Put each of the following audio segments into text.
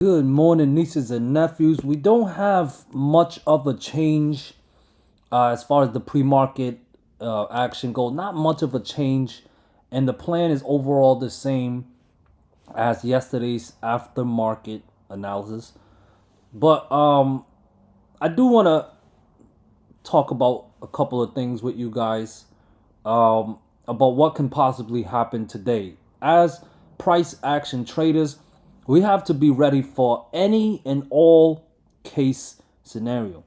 Good morning, nieces and nephews. We don't have much of a change as far as the pre-market action goes. Not much of a change, and the plan is overall the same as yesterday's after-market analysis. But I do want to talk about a couple of things with you guys about what can possibly happen today. As price action traders, we have to be ready for any and all case scenario.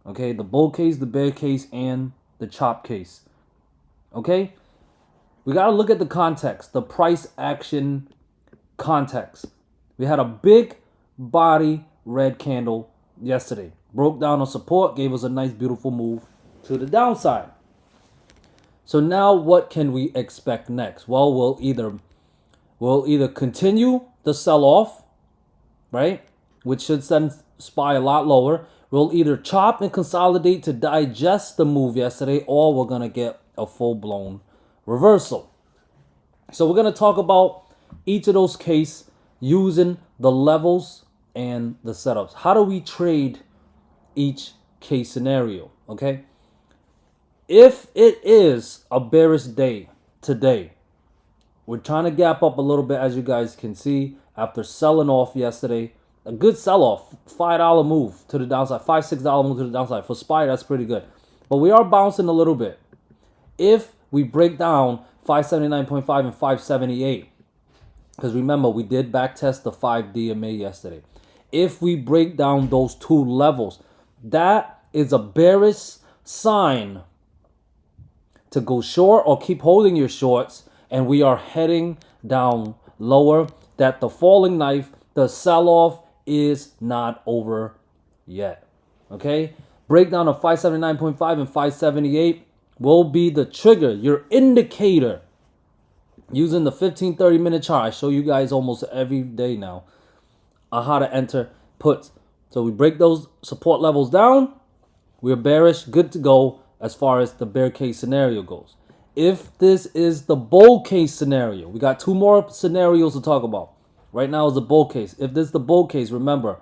Okay, the bull case, the bear case, and the chop case. Okay, we got to look at the context, the price action context. We had a big body red candle yesterday, broke down on support, gave us a nice, beautiful move to the downside. So now what can we expect next? Well, we'll either continue the sell-off, right? Which should send SPY a lot lower. We'll either chop and consolidate to digest the move yesterday, or we're gonna get a full-blown reversal. So we're gonna talk about each of those cases using the levels and the setups. How do we trade each case scenario? Okay. If it is a bearish day today, we're trying to gap up a little bit, as you guys can see, after selling off yesterday. A good sell-off, $5 move to the downside, $5-6 move to the downside. For SPY, that's pretty good. But we are bouncing a little bit. If we break down 579.5 and 578, because remember, we did backtest the 5 DMA yesterday. If we break down those two levels, that is a bearish sign to go short or keep holding your shorts, and we are heading down lower. That the falling knife, the sell-off is not over yet. Okay? Breakdown of 579.5 and 578 will be the trigger, your indicator. Using the 15-30 minute chart, I show you guys almost every day now on how to enter puts. So we break those support levels down. We're bearish, good to go as far as the bear case scenario goes. If this is the bull case scenario, we got two more scenarios to talk about. Right now is the bull case. If this is the bull case, remember,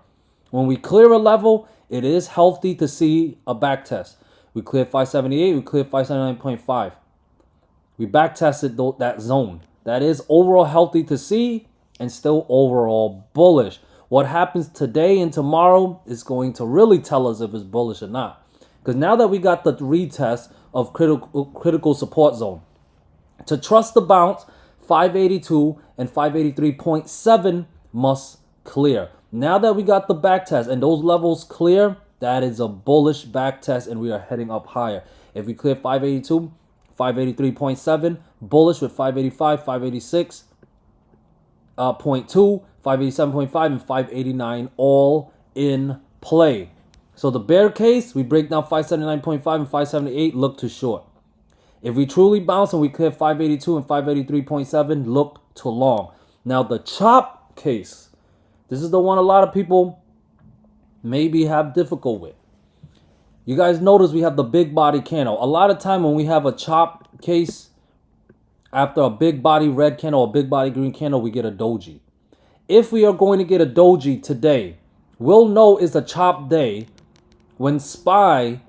when we clear a level, it is healthy to see a back test. We cleared 578, we cleared 579.5. We back tested that zone. That is overall healthy to see and still overall bullish. What happens today and tomorrow is going to really tell us if it's bullish or not. Because now that we got the retest of critical support zone, to trust the bounce, 582 and 583.7 must clear. Now that we got the back test and those levels clear, that is a bullish back test and we are heading up higher. If we clear 582, 583.7, bullish with 585, 586.2, 587.5, and 589 all in play. So the bear case, we break down 579.5 and 578, look to short. If we truly bounce and we clear 582 and 583.7, look to long. Now the chop case, this is the one a lot of people maybe have difficult with. You guys notice we have the big body candle. A lot of time when we have a chop case, after a big body red candle or big body green candle, we get a doji. If we are going to get a doji today, we'll know it's a chop day when SPY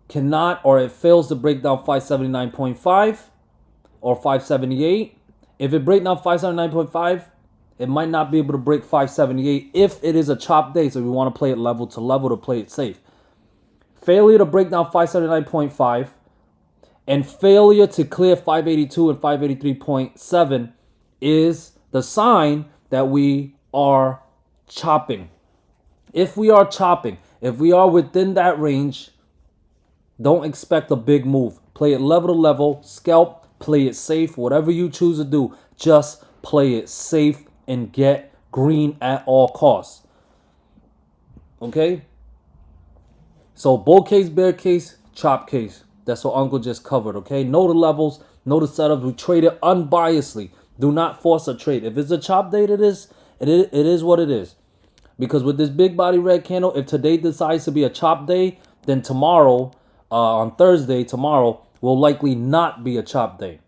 cannot, or it fails to break down 579.5 or 578. If it breaks down 579.5, it might not be able to break 578 if it is a chop day. So we want to play it level to play it safe. Failure to break down 579.5 and failure to clear 582 and 583.7 is the sign that we are chopping. If we are chopping, if we are within that range, don't expect a big move. Play it level to level, scalp, play it safe. Whatever you choose to do, just play it safe and get green at all costs. Okay? So bull case, bear case, chop case. That's what Uncle just covered, okay? Know the levels, know the setups. We trade it unbiasedly. Do not force a trade. If it's a chop date, it is what it is. Because with this big body red candle, if today decides to be a chop day, then tomorrow, on Thursday, tomorrow, will likely not be a chop day.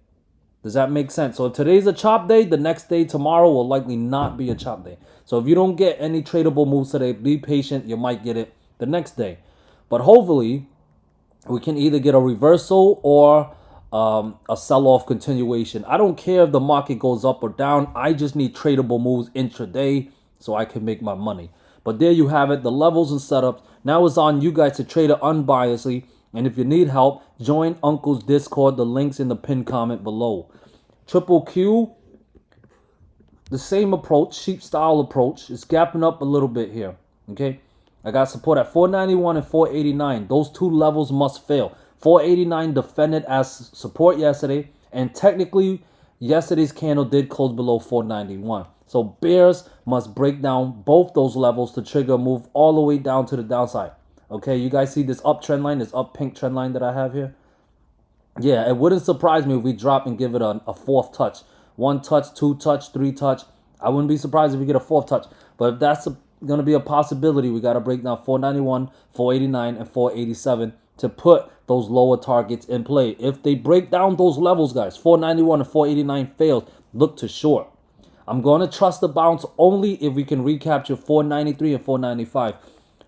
Does that make sense? So if today's a chop day, the next day, tomorrow, will likely not be a chop day. So if you don't get any tradable moves today, be patient. You might get it the next day. But hopefully, we can either get a reversal or a sell-off continuation. I don't care if the market goes up or down. I just need tradable moves intraday so I can make my money. But there you have it, the levels and setups. Now it's on you guys to trade it unbiasedly. And if you need help, join Uncle's Discord. The link's in the pinned comment below. Triple Q, the same approach, sheep style approach. It's gapping up a little bit here. Okay, I got support at 491 and 489. Those two levels must fail. 489 defended as support yesterday, and technically yesterday's candle did close below 491. So bears must break down both those levels to trigger a move all the way down to the downside. Okay, you guys see this up trend line, this up pink trend line that I have here? Yeah, it wouldn't surprise me if we drop and give it a fourth touch. One touch, two touch, three touch. I wouldn't be surprised if we get a fourth touch. But if that's going to be a possibility, we got to break down 491, 489, and 487 to put those lower targets in play. If they break down those levels, guys, 491 and 489 fails, look to short. I'm going to trust the bounce only if we can recapture 493 and 495.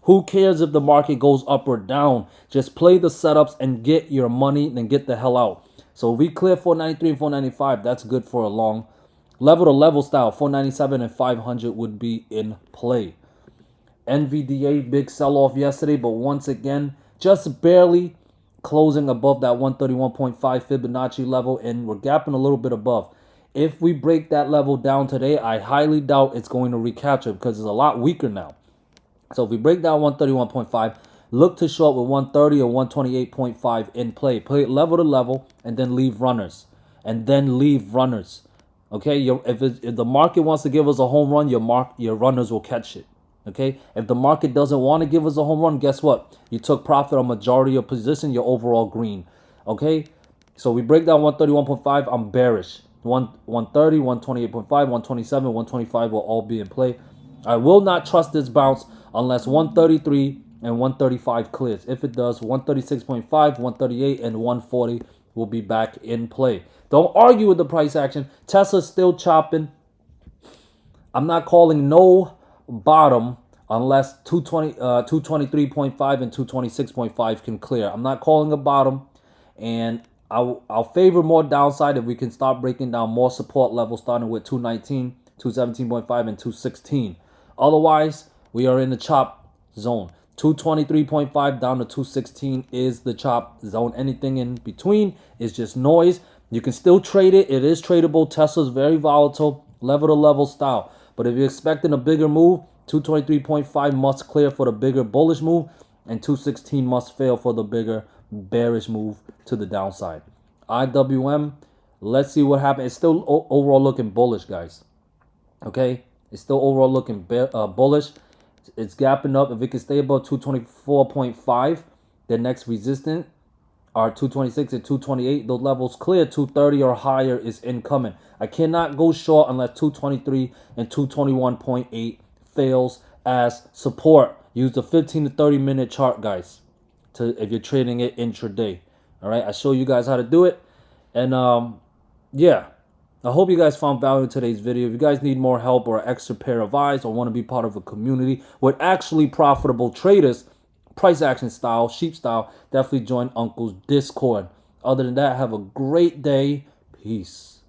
Who cares if the market goes up or down? Just play the setups and get your money, then get the hell out. So if we clear 493 and 495, that's good for a long. Level to level style, 497 and 500 would be in play. NVDA, big sell-off yesterday, but once again, just barely closing above that 131.5 Fibonacci level, and we're gapping a little bit above. If we break that level down today, I highly doubt it's going to recapture because it's a lot weaker now. So if we break down 131.5, look to short with 130 or 128.5 in play. Play it level to level and then leave runners. Okay, if the market wants to give us a home run, your runners will catch it. Okay, if the market doesn't want to give us a home run, guess what? You took profit on majority of position, you're overall green. Okay, so we break down 131.5, I'm bearish. 130, 128.5, 127, 125 will all be in play. I will not trust this bounce unless 133 and 135 clears. If it does, 136.5, 138, and 140 will be back in play. Don't argue with the price action. Tesla's still chopping. I'm not calling no bottom unless 223.5 and 226.5 can clear. I'm not calling a bottom, and I'll favor more downside if we can start breaking down more support levels starting with 219, 217.5, and 216. Otherwise, we are in the chop zone. 223.5 down to 216 is the chop zone. Anything in between is just noise. You can still trade it. It is tradable. Tesla's very volatile, level to level style. But if you're expecting a bigger move, 223.5 must clear for the bigger bullish move, and 216 must fail for the bigger bearish move to the downside. IWM, let's see what happens. It's still overall looking bullish, guys. Okay, it's still overall looking bullish. It's gapping up. If it can stay above 224.5, the next resistance are 226 and 228. Those levels clear. 230 or higher is incoming. I cannot go short unless 223 and 221.8 fails as support. Use the 15 to 30 minute chart, guys, if you're trading it intraday. All right, I show you guys how to do it. And yeah, I hope you guys found value in today's video. If you guys need more help or an extra pair of eyes or want to be part of a community with actually profitable traders, price action style, sheep style, definitely join Uncle's Discord. Other than that, have a great day. Peace.